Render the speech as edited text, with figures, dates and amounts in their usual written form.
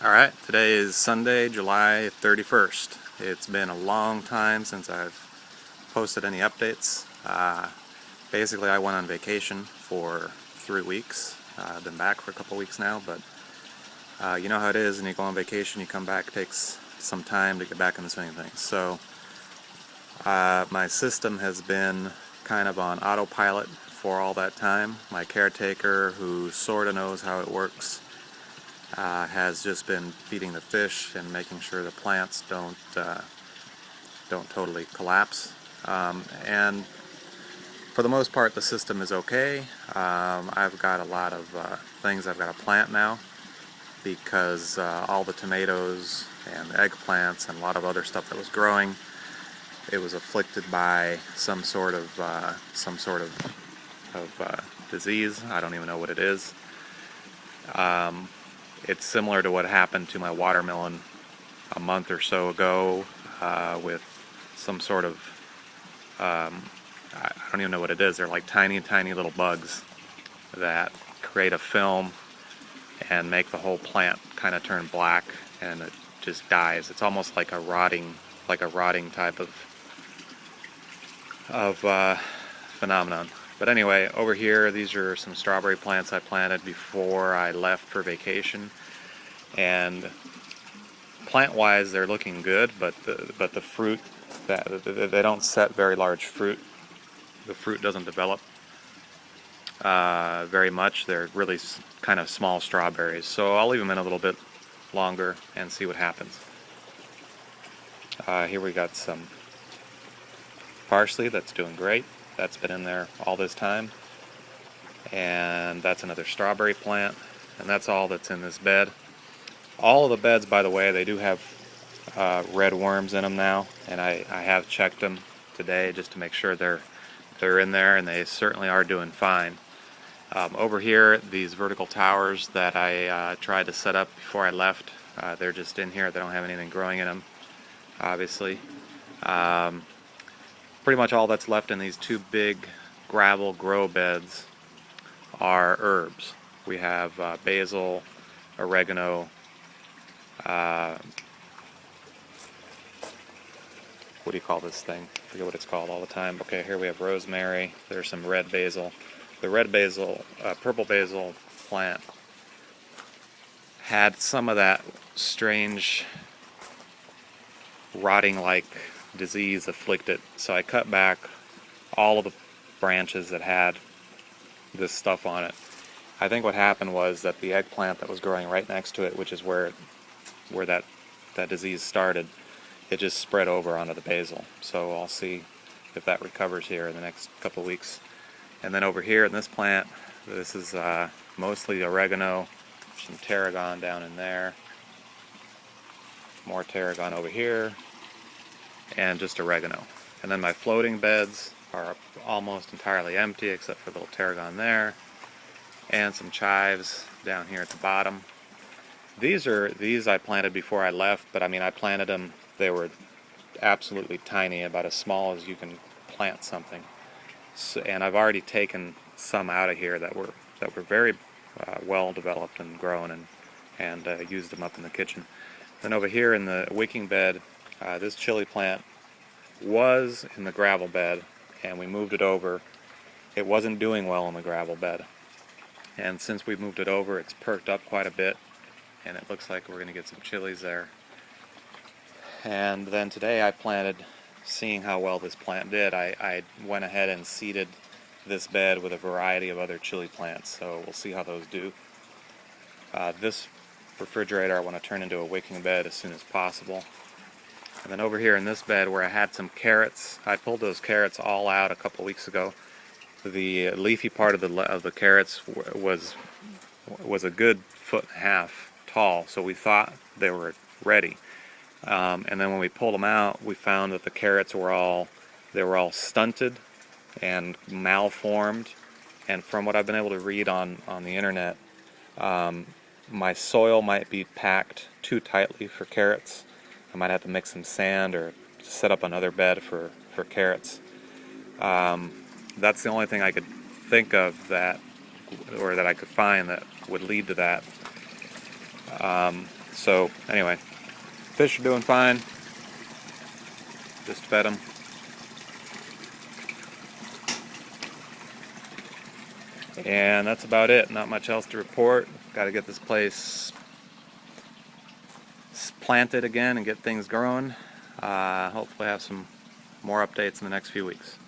Alright, today is Sunday, July 31st. It's been a long time since I've posted any updates. Basically, I went on vacation for 3 weeks. I've been back for a couple weeks now, but you know how it is, and you go on vacation, you come back, it takes some time to get back in the swing of things. So, my system has been kind of on autopilot for all that time. My caretaker, who sort of knows how it works, has just been feeding the fish and making sure the plants don't totally collapse. And for the most part, the system is okay. I've got a lot of things I've got to plant now because all the tomatoes and eggplants and a lot of other stuff that was growing, it was afflicted by some sort of disease. I don't even know what it is. It's similar to what happened to my watermelon a month or so ago with some sort of, I don't even know what it is. They're like tiny, tiny little bugs that create a film and make the whole plant kind of turn black, and it just dies. It's almost like a rotting type of phenomenon. But anyway, over here, these are some strawberry plants I planted before I left for vacation, and plant-wise, they're looking good. But the fruit, they don't set very large fruit. The fruit doesn't develop very much. They're really kind of small strawberries. So I'll leave them in a little bit longer and see what happens. Here we got some parsley that's doing great. That's been in there all this time. And that's another strawberry plant. And that's all that's in this bed. All of the beds, by the way, they do have red worms in them now. And I have checked them today just to make sure they're in there, and they certainly are doing fine. Over here, these vertical towers that I tried to set up before I left, they're just in here. They don't have anything growing in them, obviously. Pretty much all that's left in these two big gravel grow beds are herbs. We have basil, oregano, what do you call this thing? I forget what it's called all the time. Okay, here we have rosemary. There's some red basil. The red basil, purple basil plant had some of that strange rotting-like disease afflicted, so I cut back all of the branches that had this stuff on it. I think what happened was that the eggplant that was growing right next to it, which is where that disease started, it just spread over onto the basil. So I'll see if that recovers here in the next couple weeks. And then over here in this plant, this is mostly oregano, some tarragon down in there, more tarragon over here, and just oregano. And then my floating beds are almost entirely empty except for a little tarragon there, and some chives down here at the bottom. These I planted before I left, but I mean, I planted them, they were absolutely tiny, about as small as you can plant something. So, and I've already taken some out of here that were very well developed and grown, and used them up in the kitchen. Then over here in the wicking bed, this chili plant was in the gravel bed, and we moved it over. It wasn't doing well in the gravel bed, and since we moved it over, it's perked up quite a bit, and it looks like we're going to get some chilies there. And then today I planted, seeing how well this plant did, I went ahead and seeded this bed with a variety of other chili plants, so we'll see how those do. This refrigerator I want to turn into a wicking bed as soon as possible. And then over here in this bed where I had some carrots, I pulled those carrots all out a couple weeks ago. The leafy part of the carrots was a good 1.5 feet tall, so we thought they were ready. And then when we pulled them out, we found that the carrots were all stunted and malformed. And from what I've been able to read on the internet, my soil might be packed too tightly for carrots. I might have to mix some sand or set up another bed for carrots. That's the only thing I could think of that I could find that would lead to that. So anyway, fish are doing fine. Just fed them. And that's about it. Not much else to report. Got to get this place planted again and get things growing. Hopefully have some more updates in the next few weeks.